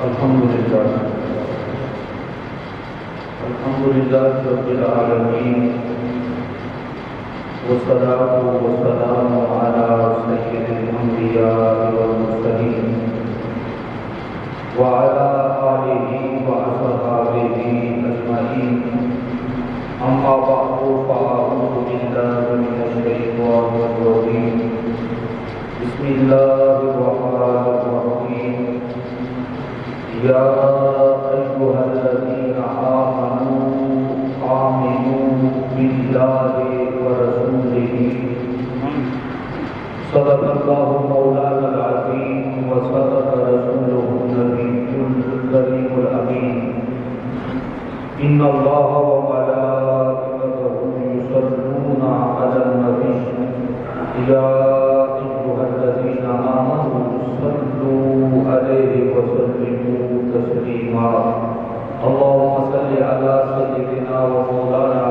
الحمدللہ رب العالمین والصلاة والسلام علی سید الانبیاء والمرسلین وعلی آلہ واصحابہ اجمعین اما بعد فاعوذ باللہ من الشیطان الرجیم بسم اللہ الرحمن الرحیم یا ایھا الذین آمنوا باللہ ورسولہ صدق اللہ مولانا العظیم وصدق رسولہ النبی الکریم الامین ان اللہ وملائکتہ یصلون علی النبی یا ایھا الذین آمنوا صلوا علیہ وسلموا تسلیما اللهم صل على سيدنا ومولانا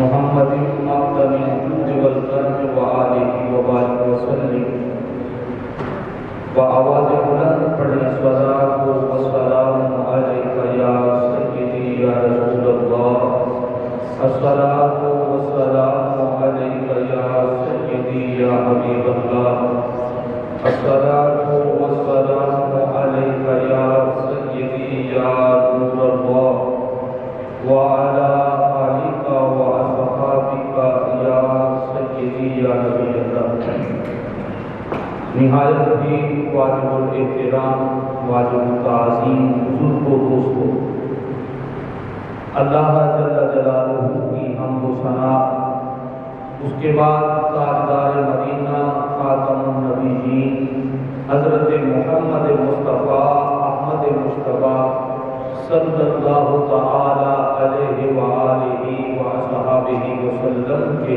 محمد معدن الجود والكرم وآله وبارك وسلم وآواز بلند پڑھیں الصلاۃ والسلام علیک یا سیدی یا رسول اللہ الصلاۃ والسلام علیک یا سیدی یا حبیب اللہ الصلاۃ والسلام علیک یا سیدی یا نور اللہ وعلی آلک واصحابک یا سیدی یا نبی اللہ نہایت ہی واجب الاحترام واجب التعظیم بزرگ و دوستو اللہ جل جلالہ کی حمد و ثنا اس کے بعد تاجدار مدینہ خاتم النبیین حضرت محمد مصطفیٰ احمد مصطفیٰ صلی اللہ تعالی علیہ وآلہ وصحبہ وسلم کے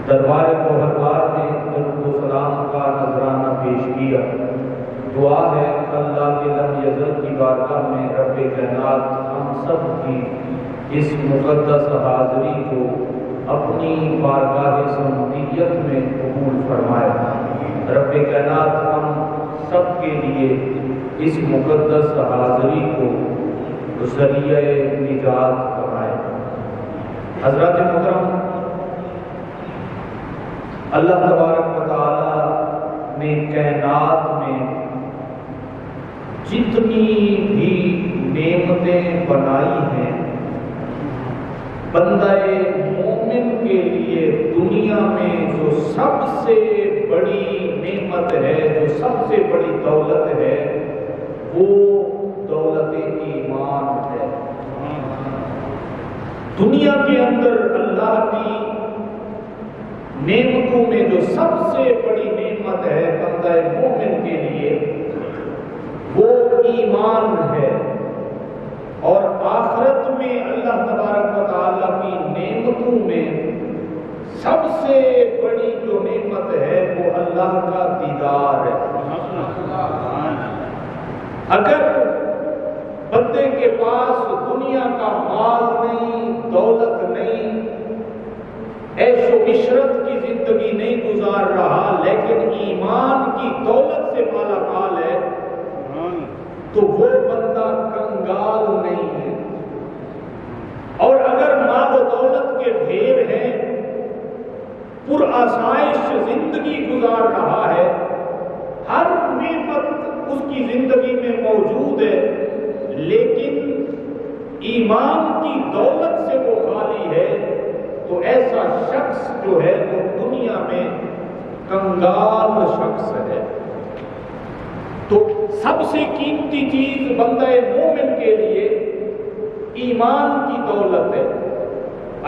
دربار گوہربار میں درود و سلام کا نذرانہ پیش کیا۔ دعا ہے اللہ کے لم یزل کی بارگاہ میں رب کائنات ہم سب کی اس مقدس حاضری کو اپنی بارگاہ سمدیت میں قبول فرمائے۔ رب کائنات ہم سب کے لیے اس مقدس حاضری کو ذریعہ نجات بنائے۔ حضرات محترم، اللہ تبارک و تعالی نے کائنات میں جتنی بھی نعمتیں بنائی ہیں بندہ مومن کے لیے دنیا میں جو سب سے بڑی نعمت ہے، جو سب سے بڑی دولت ہے، وہ دولت ایمان ہے۔ دنیا کے اندر اللہ کی نعمتوں میں جو سب سے بڑی نعمت ہے بندہ مومن کے لیے وہ ایمان ہے، اور آخرت میں اللہ تبارک و تعالیٰ کی نعمتوں میں سب سے بڑی جو نعمت ہے وہ اللہ کا دیدار ہے۔ اگر بندے کے پاس دنیا کا مال نہیں، دولت نہیں، عیش و عشرت کی زندگی نہیں گزار رہا، لیکن ایمان کی دولت سے مالا مال ہے، تو وہ بندہ کنگال نہیں ہے۔ اور اگر مال و دولت کے ڈھیر ہیں، پرآسائش زندگی گزار رہا ہے، ہر نعمت اس کی زندگی میں موجود ہے، لیکن ایمان کی دولت سے وہ خالی ہے، تو ایسا شخص جو ہے وہ دنیا میں کنگال شخص ہے۔ تو سب سے قیمتی چیز بندہ مومن کے لیے ایمان کی دولت ہے۔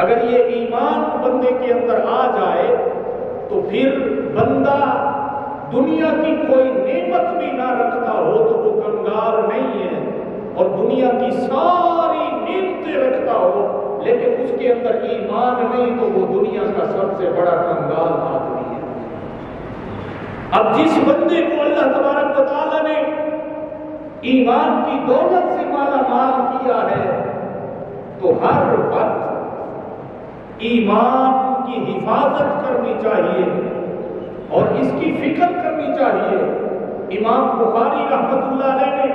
اگر یہ ایمان بندے کے اندر آ جائے تو پھر بندہ دنیا کی کوئی نعمت بھی نہ رکھتا ہو تو وہ کنگال نہیں ہے، اور دنیا کی ساری نعمتیں رکھتا ہو لیکن اس کے اندر ایمان نہیں تو وہ دنیا کا سب سے بڑا کنگال آدمی ہے۔ اب جس بندے کو اللہ تبارک و تعالیٰ نے ایمان کی دولت سے مالا مال کیا ہے تو ہر وقت ایمان کی حفاظت کرنی چاہیے اور اس کی فکر کرنی چاہیے امام بخاری رحمۃ اللہ علیہ نے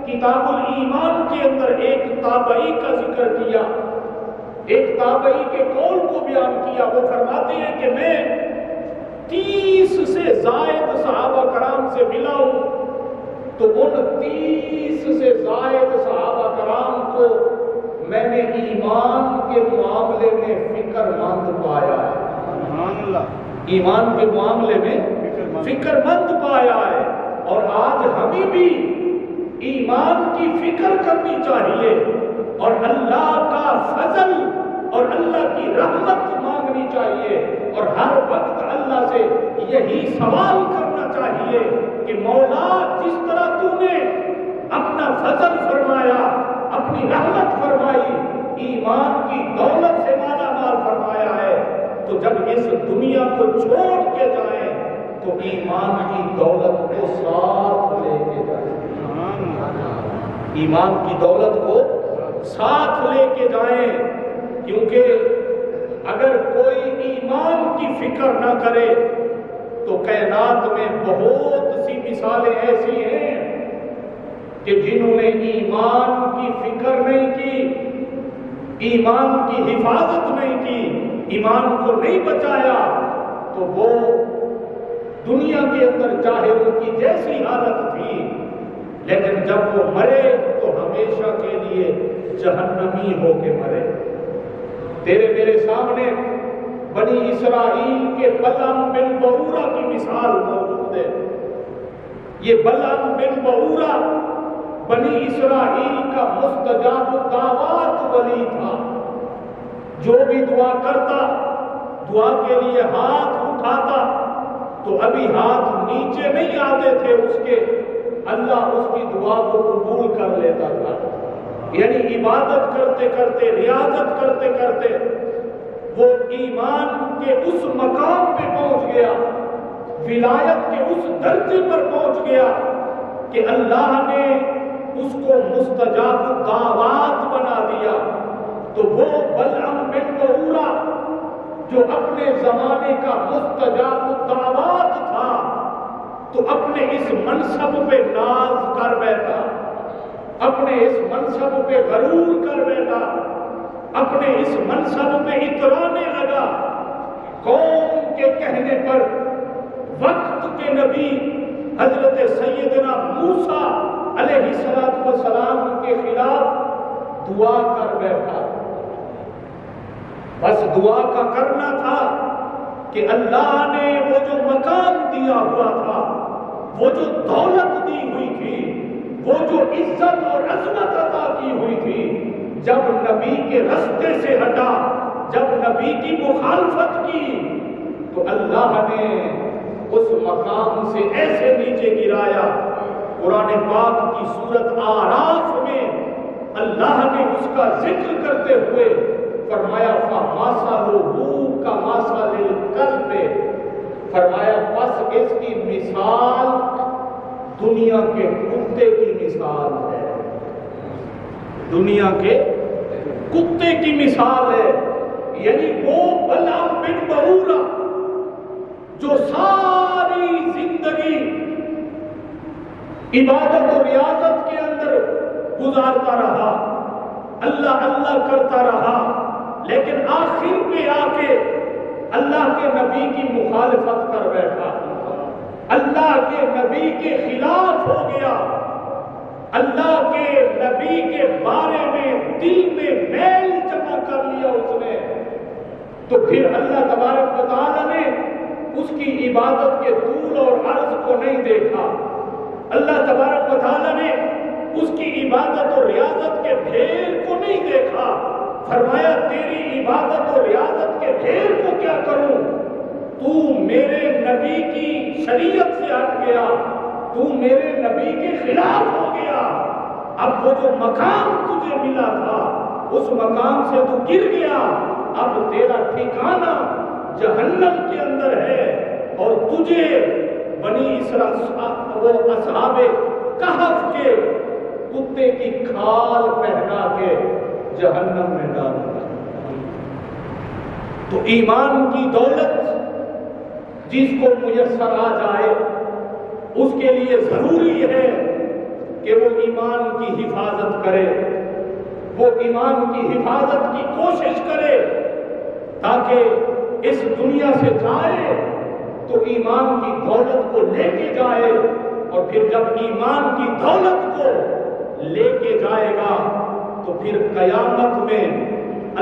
کتاب الایمان کے اندر ایک تابعی کا ذکر کیا، ایک تابعی کے قول کو بیان کیا۔ وہ فرماتے ہیں کہ میں 30 سے زائد صحابہ کرام سے ملا ہوں، تو ان 30 سے زائد صحابہ کرام کو میں نے ایمان کے معاملے میں فکر مند پایا ہے۔ سبحان اللہ، ایمان کے معاملے میں فکر مند پایا ہے۔ اور آج ہمیں بھی ایمان کی فکر کرنی چاہیے اور اللہ کا فضل اور اللہ کی رحمت مانگنی چاہیے، اور ہر وقت اللہ سے یہی سوال کرنا چاہیے کہ مولا جس طرح تو نے اپنا فضل فرمایا، اپنی رحمت فرمائی، ایمان کی دولت سے مالا مال فرمایا ہے، تو جب اس دنیا کو چھوڑ کے جائیں تو ایمان کی دولت کو ساتھ لے کے جائیں، ایمان کی دولت کو ساتھ لے کے جائیں، کیونکہ اگر کوئی ایمان کی فکر نہ کرے تو کائنات میں بہت سی مثالیں ایسی ہیں کہ جنہوں نے ایمان کی فکر نہیں کی، ایمان کی حفاظت نہیں کی، ایمان کو نہیں بچایا، تو وہ دنیا کے اندر چاہے ان کی جیسی حالت تھی، لیکن جب وہ مرے تو ہمیشہ کے لیے جہنمی ہو کے مرے۔ تیرے میرے سامنے بنی اسرائیل کے بلعم بن بعورہ کی مثال موجود ہے۔ یہ بلعم بن بعورہ بنی اسرائیل کا مستجاب الدعوات ولی تھا، جو بھی دعا کرتا، دعا کے لیے ہاتھ اٹھاتا تو ابھی ہاتھ نیچے نہیں آتے تھے اس کے، اللہ اس کی دعا کو قبول کر لیتا تھا۔ یعنی عبادت کرتے کرتے، ریاضت کرتے کرتے وہ ایمان کے اس مقام پہ پہنچ گیا، ولایت کے اس درجے پر پہنچ گیا کہ اللہ نے اس کو مستجاب الدعوات بنا دیا۔ تو وہ بلعم بن بعورہ جو اپنے زمانے کا مستجاب الدعوات تھا، تو اپنے اس منصب پہ ناز کر بیٹھا، اپنے اس منصب پہ غرور کر بیٹھا، اپنے اس منصب پہ اترانے لگا۔ قوم کے کہنے پر وقت کے نبی حضرت سیدنا موسیٰ علیہ السلام کے خلاف دعا کر بیٹھا۔ بس دعا کا کرنا تھا کہ اللہ نے وہ جو مقام دیا ہوا تھا، وہ جو دولت دی ہوئی تھی، وہ جو عزت اور عظمت عطا کی ہوئی تھی، جب نبی کے رستے سے ہٹا، جب نبی کی مخالفت کی، تو اللہ نے اس مقام سے ایسے نیچے گرایا۔ قرآن پاک کی سورت اعراف میں اللہ نے اس کا ذکر کرتے ہوئے فرمایا فَمَثَلُهُ كَمَثَلِ الْكَلْبِ، فرمایا پس اس کی مثال دنیا کے کتے کی مثال ہے، دنیا کے کتے کی مثال ہے۔ یعنی وہ بلعم بن بعورہ جو ساری زندگی عبادت و ریاضت کے اندر گزارتا رہا، اللہ اللہ کرتا رہا، لیکن آخر پہ آ کے اللہ کے نبی کی مخالفت کر بیٹھا، اللہ کے نبی کے خلاف ہو گیا، اللہ کے نبی کے بارے میں دل میں میل جمع کر لیا اس نے، تو پھر اللہ تبارک و تعالیٰ نے اس کی عبادت کے طول اور عرض کو نہیں دیکھا، اللہ تبارک و تعالیٰ نے اس کی عبادت اور ریاضت کے ڈھیر کو نہیں دیکھا، فرمایا تیری عبادت اور ریاضت کے ڈھیر کو کیا کروں، تو میرے نبی کی شریعت سے ہٹ گیا، تو میرے نبی کے خلاف ہو گیا، اب وہ جو مقام تجھے ملا تھا اس مقام سے تو گر گیا، اب تیرا ٹھکانہ جہنم کے اندر ہے، اور تجھے بنی اسرائیل وہ اصحاب کہف کے کتے کی کھال پہنا کے جہنم میں ڈال دیا۔ تو ایمان کی دولت جس کو میسر آ جائے اس کے لیے ضروری ہے کہ وہ ایمان کی حفاظت کرے، وہ ایمان کی حفاظت کی کوشش کرے، تاکہ اس دنیا سے جائے تو ایمان کی دولت کو لے کے جائے، اور پھر جب ایمان کی دولت کو لے کے جائے گا تو پھر قیامت میں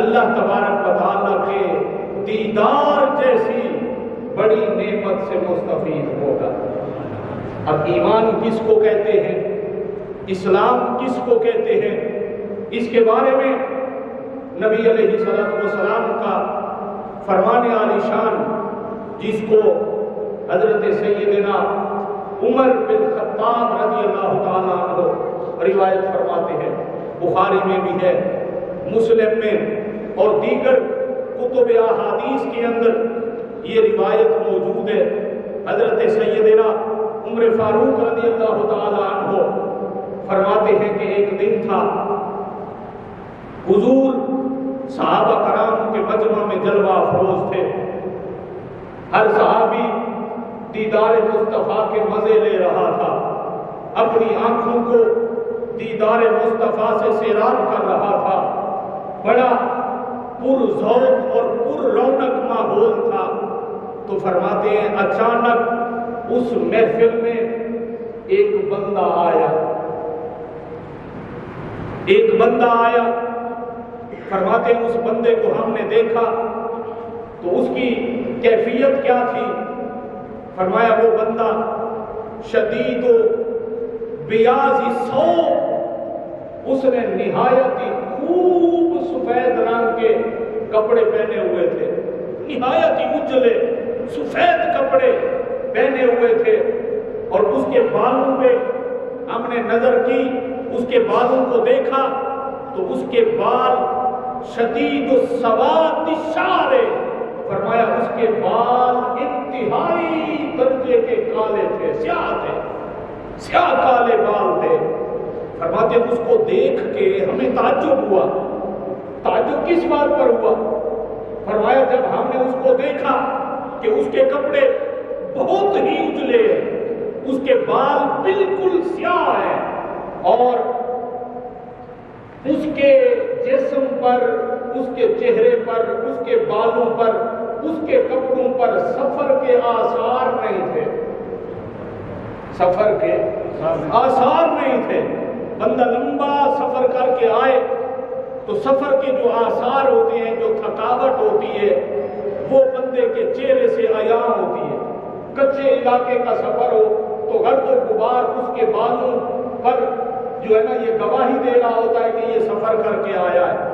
اللہ تبارک و تعالیٰ کے دیدار جیسی بڑی نعمت سے مستفید ہوگا۔ اب ایمان کس کو کہتے ہیں، اسلام کس کو کہتے ہیں، اس کے بارے میں نبی علیہ السلام کا فرمان عالی شان، جس کو حضرت سیدنا عمر بن خطاب رضی اللہ تعالیٰ عنہ روایت فرماتے ہیں، بخاری میں بھی ہے، مسلم میں اور دیگر کتب احادیث کے اندر یہ روایت موجود ہے۔ حضرت سیدنا عمر فاروق رضی اللہ تعالیٰ عنہ فرماتے ہیں کہ ایک دن تھا، حضور صحابہ کرام کے مجمع میں جلوہ افروز تھے، ہر صحابی دیدار مصطفیٰ کے مزے لے رہا تھا، اپنی آنکھوں کو دیدار مصطفیٰ سے سیراب کر رہا تھا، بڑا پر ذوق اور پر رونق ماحول تھا۔ تو فرماتے ہیں اچانک اس محفل میں ایک بندہ آیا، فرماتے ہیں اس بندے کو ہم نے دیکھا تو اس کی کیفیت کیا تھی؟ فرمایا وہ بندہ شدید و بیاض ثوب، اس نے نہایت ہی خوب سفید رنگ کے کپڑے پہنے ہوئے تھے، نہایت ہی اجلے سفید کپڑے پہنے ہوئے تھے، اور اس کے بالوں پہ ہم نے نظر کی، اس کے بالوں کو دیکھا تو اس کے بال شدید سواد الشعر، فرمایا اس کے بال انتہائی درجے کے کالے تھے، سیاہ کالے بال تھے۔ فرماتے ہیں اس کو دیکھ کے ہمیں تعجب ہوا۔ تعجب کس بات پر ہوا؟ فرمایا جب ہم نے اس کو دیکھا کہ اس کے کپڑے بہت ہی اجلے ہیں، اس کے بال بالکل سیاہ ہیں، اور اس کے جسم پر، اس کے چہرے پر، اس کے بالوں پر، اس کے کپڑوں پر سفر کے آثار نہیں تھے، سفر کے آثار نہیں تھے۔ بندہ لمبا سفر کر کے آئے تو سفر کے جو آثار ہوتے ہیں، جو تھکاوٹ ہوتی ہے، وہ بندے کے چہرے سے عیاں ہوتی ہے۔ کچے علاقے کا سفر ہو تو گرد و غبار اس کے بالوں پر جو ہے نا یہ گواہی دے رہا ہوتا ہے کہ یہ سفر کر کے آیا ہے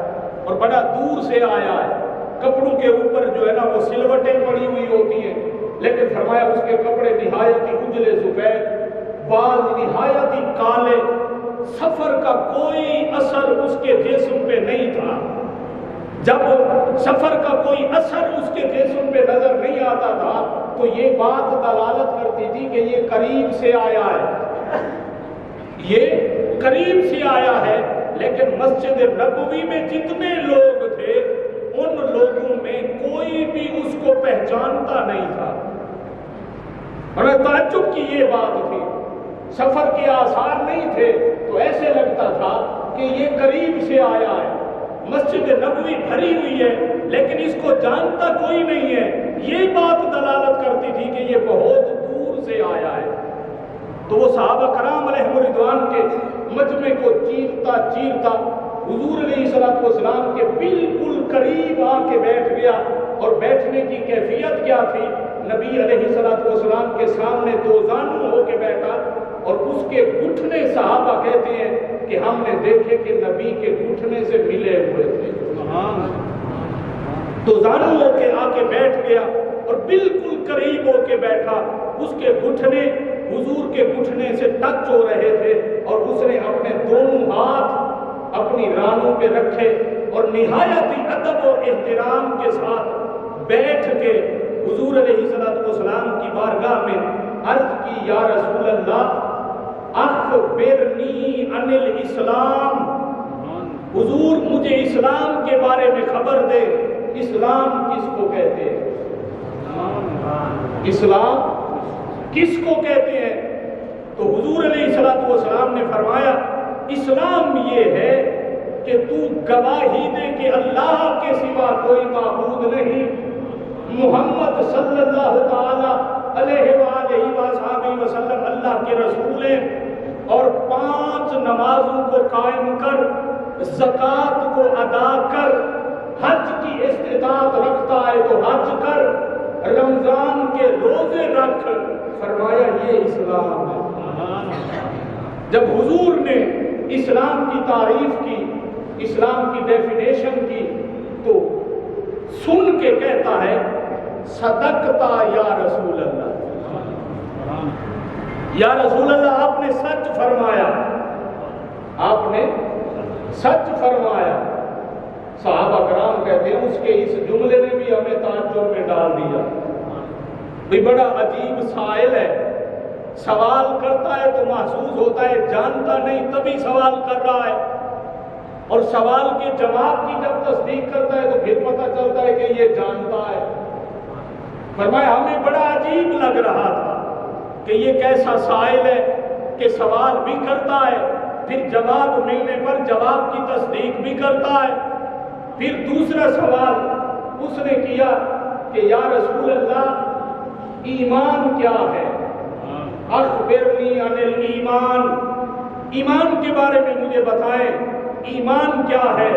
اور بڑا دور سے آیا ہے۔ کپڑوں کے اوپر جو ہے نا وہ سلوٹیں پڑی ہوئی ہوتی ہیں، لیکن فرمایا اس کے کپڑے نہایت ہی اجلے سفید، بال نہایت ہی کالے، سفر کا کوئی اثر اس کے جسم پہ نہیں تھا۔ جب سفر کا کوئی اثر اس کے جسم پہ نظر نہیں آتا تھا تو یہ بات دلالت کرتی تھی کہ یہ قریب سے آیا ہے، یہ قریب سے آیا ہے۔ لیکن مسجد نبوی میں جتنے لوگ تھے ان لوگوں میں کوئی بھی اس کو پہچانتا نہیں تھا، اور تعجب کی یہ بات تھی، سفر کے آثار نہیں تھے تو ایسے لگتا تھا کہ یہ قریب سے آیا ہے، مسجد نبوی بھری ہوئی ہے لیکن اس کو جانتا کوئی نہیں ہے، یہ بات دلالت کرتی تھی کہ یہ بہت دور سے آیا ہے۔ تو وہ صحابہ کرام علیہ رضوان کے مجمع کو چیرتا حضور علیہ السلام کے بالکل قریب آ کے بیٹھ گیا، اور بیٹھنے کی کیفیت کیا تھی؟ نبی علیہ السلام کے سامنے دو زانو ہو کے بیٹھا، اور اس کے گھٹنے صحابہ کہتے ہیں کہ ہم نے دیکھے کہ نبی کے گھٹنے سے ملے ہوئے تھے، تو زانو ہو کے آ کے بیٹھ گیا اور بالکل قریب ہو کے بیٹھا، اس کے گھٹنے حضور کے گھٹنے سے ٹچ ہو رہے تھے، اور اس نے اپنے دونوں ہاتھ اپنی رانوں پہ رکھے اور نہایت ہی ادب و احترام کے ساتھ بیٹھ کے حضور علیہ السلام کی بارگاہ میں عرض کی، یا رسول اللہ اخبرنی عن الاسلام، حضور مجھے اسلام کے بارے میں خبر دے، اسلام کس کو کہتے ہیں؟ اسلام کس کو کہتے ہیں؟ تو حضور علیہ السلام نے فرمایا اسلام یہ ہے کہ تو گواہی دے کہ اللہ کے سوا کوئی معبود نہیں، محمد صلی اللہ تعالی علیہ وآلہ وصحبہ وسلم اللہ کے رسول ہیں، اور 5 نمازوں کو قائم کر، زکوٰۃ کو ادا کر، حج کی استطاعت رکھتا ہے تو حج کر، رمضان کے روزے رکھ، فرمایا یہ اسلام ہے۔ جب حضور نے اسلام کی تعریف کی، اسلام کی ڈیفینیشن کی، تو سن کے کہتا ہے صدقتا یا رسول اللہ، یا رسول اللہ آپ نے سچ فرمایا، آپ نے سچ فرمایا۔ صحابہ کرام کہتے ہیں اس کے اس جملے نے بھی ہمیں تعجب میں ڈال دیا، بھی بڑا عجیب سائل ہے، سوال کرتا ہے تو محسوس ہوتا ہے جانتا نہیں تبھی سوال کر رہا ہے، اور سوال کے جواب کی جب تصدیق کرتا ہے تو پھر پتہ چلتا ہے کہ یہ جانتا ہے۔ فرمایا ہمیں بڑا عجیب لگ رہا تھا کہ یہ کیسا سائل ہے کہ سوال بھی کرتا ہے، پھر جواب ملنے پر جواب کی تصدیق بھی کرتا ہے۔ پھر دوسرا سوال اس نے کیا کہ یا رسول اللہ ایمان کیا ہے؟ اخبرنی عن الایمان، ایمان کے بارے میں مجھے بتائیں، ایمان کیا ہے؟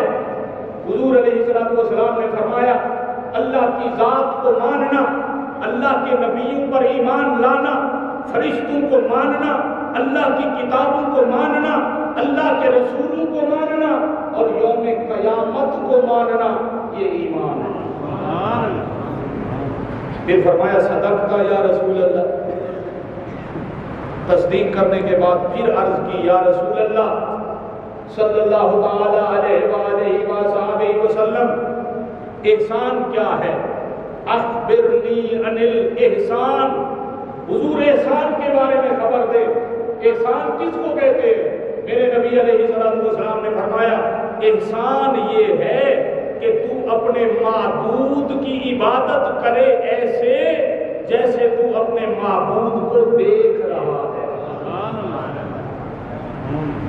حضور علیہ السلام نے فرمایا اللہ کی ذات کو ماننا، اللہ کے نبیوں پر ایمان لانا، فرشتوں کو ماننا، اللہ کی کتابوں کو ماننا، اللہ کے رسولوں کو ماننا، اور یوم قیامت کو ماننا، یہ ایمان ہے۔ پھر فرمایا صدقتا یا رسول اللہ۔ تصدیق کرنے کے بعد پھر عرض کی یا رسول اللہ صلی اللہ تعالی علیہ وآلہ وصحبہ وسلم احسان کیا ہے؟ اخبرنی عن الاحسان، حضور احسان کے بارے میں خبر دے، احسان کس کو کہتے ہیں؟ میرے نبی علیہ السلام نے فرمایا احسان یہ ہے کہ تو اپنے معبود کی عبادت کرے ایسے جیسے تو اپنے معبود کو دیکھ رہا ہے۔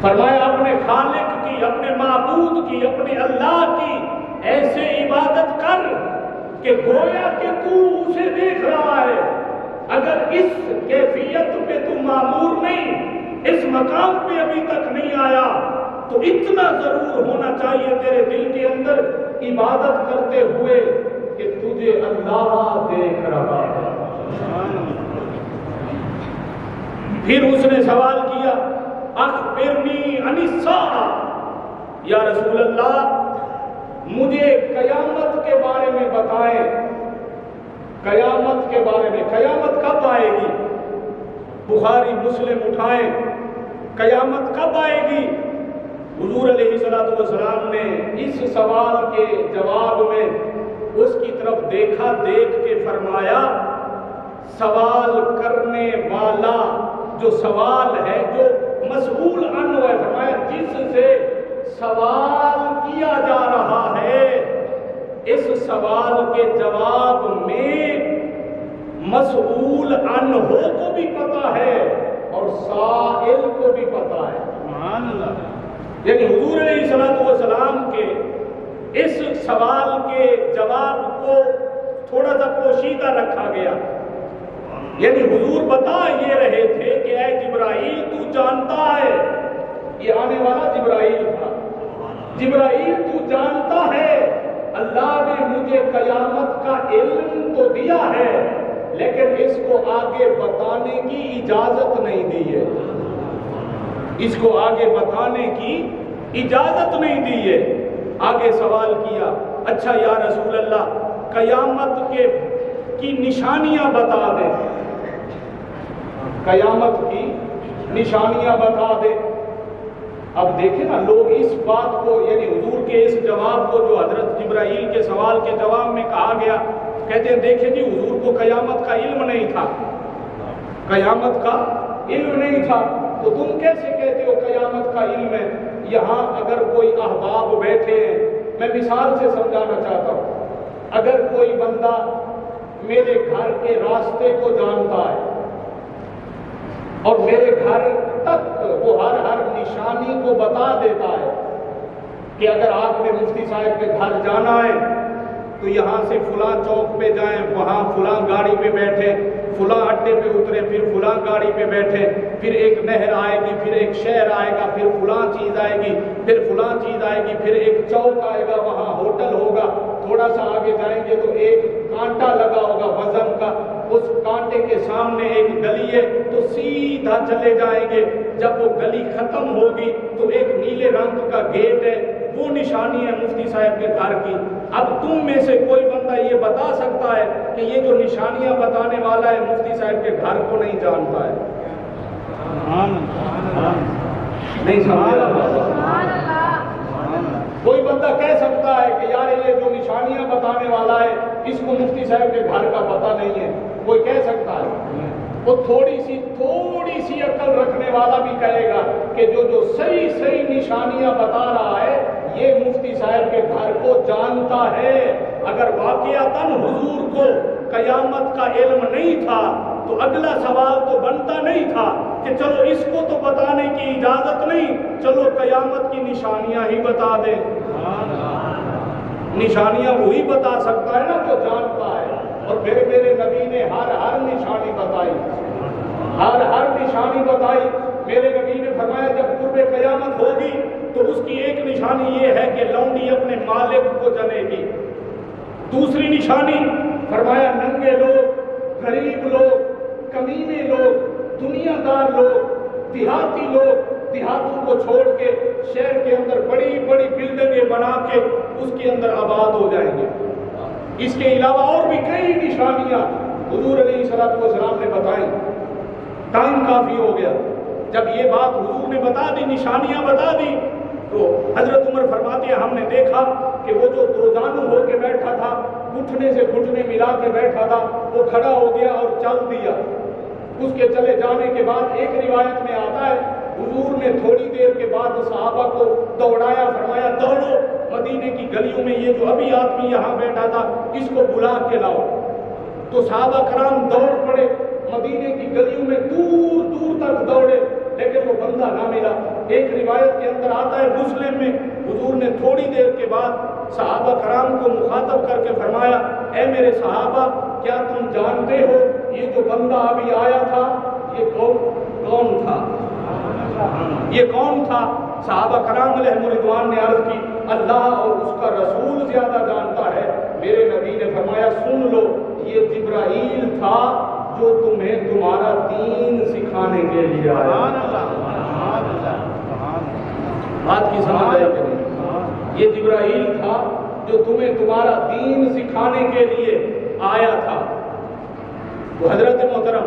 فرمایا اپنے خالق کی، اپنے معبود کی، اپنے اللہ کی ایسے عبادت کر کہ گویا کہ تو اسے دیکھ رہا ہے۔ اگر اس کیفیت پہ تو معمور نہیں، اس مقام پہ ابھی تک نہیں آیا، تو اتنا ضرور ہونا چاہیے تیرے دل کے اندر عبادت کرتے ہوئے کہ تجھے اللہ دیکھ رہا ہے۔ پھر اس نے سوال کیا اخبرنی عن الساعہ، یا رسول اللہ مجھے قیامت کے بارے میں بتائیں، قیامت کے بارے میں، قیامت کب آئے گی؟ بخاری مسلم اٹھائیں، قیامت کب آئے گی؟ حضور علیہ السلام نے اس سوال کے جواب میں اس کی طرف دیکھا، دیکھ کے فرمایا سوال کرنے والا جو سوال ہے، جو مسئول عنہ ہے، فرمایا جس سے سوال کیا جا رہا ہے، اس سوال کے جواب میں مسئول عنہ کو بھی پتا ہے اور سائل کو بھی پتا ہے۔ سبحان اللہ۔ یعنی حضور علیہ السلام کے اس سوال کے جواب کو تھوڑا سا پوشیدہ رکھا گیا، یعنی حضور بتا یہ رہے تھے کہ اے جبرائیل تو جانتا ہے، یہ آنے والا جبرائیل تھا، جبرائیل تو جانتا ہے اللہ نے مجھے قیامت کا علم تو دیا ہے لیکن اس کو آگے بتانے کی اجازت نہیں دی ہے، اس کو آگے بتانے کی اجازت نہیں دی ہے۔ آگے سوال کیا اچھا یا رسول اللہ قیامت کی نشانیاں بتا دے، قیامت کی نشانیاں بتا دے۔ اب دیکھیں نا لوگ اس بات کو، یعنی حضور کے اس جواب کو جو حضرت جبرائیل کے سوال کے جواب میں کہا گیا، کہتے ہیں دیکھیں جی حضور کو قیامت کا علم نہیں تھا، قیامت کا علم نہیں تھا، تو تم کیسے کہتے ہو قیامت کا علم ہے؟ یہاں اگر کوئی احباب بیٹھے ہیں، میں مثال سے سمجھانا چاہتا ہوں، اگر کوئی بندہ میرے گھر کے راستے کو جانتا ہے، اور میرے گھر تک وہ ہر نشانی کو بتا دیتا ہے کہ اگر آپ نے مفتی صاحب کے گھر جانا ہے تو یہاں سے فلاں چوک پہ جائیں، وہاں فلاں گاڑی پہ بیٹھے، فلاں اڈے پہ اترے، پھر فلاں گاڑی پہ بیٹھے، پھر ایک نہر آئے گی، پھر ایک شہر آئے گا، پھر فلاں چیز آئے گی، پھر فلاں چیز آئے گی، پھر ایک چوک آئے گا، وہاں ہوٹل ہوگا، تھوڑا سا آگے جائیں گے تو ایک کانٹا لگا ہوگا وزن کا، اس کانٹے کے سامنے ایک گلی ہے تو سیدھا چلے جائیں گے، جب وہ گلی ختم ہوگی تو ایک نیلے رنگ کا گیٹ ہے، وہ نشانی ہے مفتی صاحب کے گھر کی۔ اب تم میں سے کوئی بندہ یہ بتا سکتا ہے کہ یہ جو نشانیاں بتانے والا ہے مفتی صاحب کے گھر کو نہیں جانتا ہے؟ نہیں سمجھا؟ کوئی بندہ کہہ سکتا ہے کہ یار یہ جو نشانیاں بتانے والا ہے اس کو مفتی صاحب کے گھر کا پتہ نہیں ہے؟ کوئی کہہ سکتا ہے؟ وہ تھوڑی سی عقل رکھنے والا بھی کہے گا کہ جو صحیح نشانیاں بتا رہا ہے یہ مفتی صاحب کے گھر کو جانتا ہے۔ اگر واقعتاً حضور کو قیامت کا علم نہیں تھا تو اگلا سوال تو بنتا نہیں تھا کہ چلو اس کو تو بتانے کی اجازت نہیں، چلو قیامت کی نشانیاں ہی بتا دیں۔ نشانیاں وہی بتا سکتا ہے نا جو جانتا ہے، اور میرے نبی نے ہر نشانی بتائی، ہر نشانی بتائی۔ میرے نبی نے فرمایا جب قرب قیامت ہوگی تو اس کی ایک نشانی یہ ہے کہ لونڈی اپنے مالک کو جنے گی، دوسری نشانی فرمایا ننگے لوگ، غریب لوگ، کمینے لوگ، دنیا دار لوگ، دیہاتی لوگ دیہاتوں کو چھوڑ کے شہر کے اندر بڑی بڑی بلڈنگیں بنا کے اس کے اندر آباد ہو جائیں گے۔ اس کے علاوہ اور بھی کئی نشانیاں حضور علیہ الصلوۃ والسلام نے بتائیں۔ ٹائم کافی ہو گیا، جب یہ بات حضور نے بتا دی، نشانیاں بتا دی، تو حضرت عمر فرماتے ہیں ہم نے دیکھا کہ وہ جو دوزانو ہو کے بیٹھا تھا، گھٹنے سے گھٹنے ملا کے بیٹھا تھا، وہ کھڑا ہو گیا اور چل دیا۔ اس کے چلے جانے کے بعد ایک روایت میں آتا ہے حضور نے تھوڑی دیر کے بعد صحابہ کو دوڑایا، فرمایا دوڑو مدینے کی گلیوں میں یہ جو ابھی آدمی یہاں بیٹھا تھا اس کو بلا کے لاؤ۔ تو صحابہ کرام دوڑ پڑے، مدینے کی گلیوں میں دور دور تک دوڑے، لیکن وہ بندہ نہ ملا۔ ایک روایت کے اندر آتا ہے مسلم میں حضور نے تھوڑی دیر کے بعد صحابہ کرام کو مخاطب کر کے فرمایا اے میرے صحابہ کیا تم جانتے ہو یہ جو بندہ ابھی آیا تھا یہ کون تھا؟ یہ کون تھا؟ صحابہ کرام علیہم رضوان نے عرض کی اللہ اور اس کا رسول زیادہ جانتا ہے۔ میرے نبی نے فرمایا سن لو یہ جبرائیل تھا جو تمہیں تمہارا دین سکھانے کے لیے آیا۔ بات کی سمجھ آئی کہ نہیں؟ یہ جبرائیل تھا جو تمہیں تمہارا دین سکھانے کے لیے آیا تھا۔ تو حضرت محترم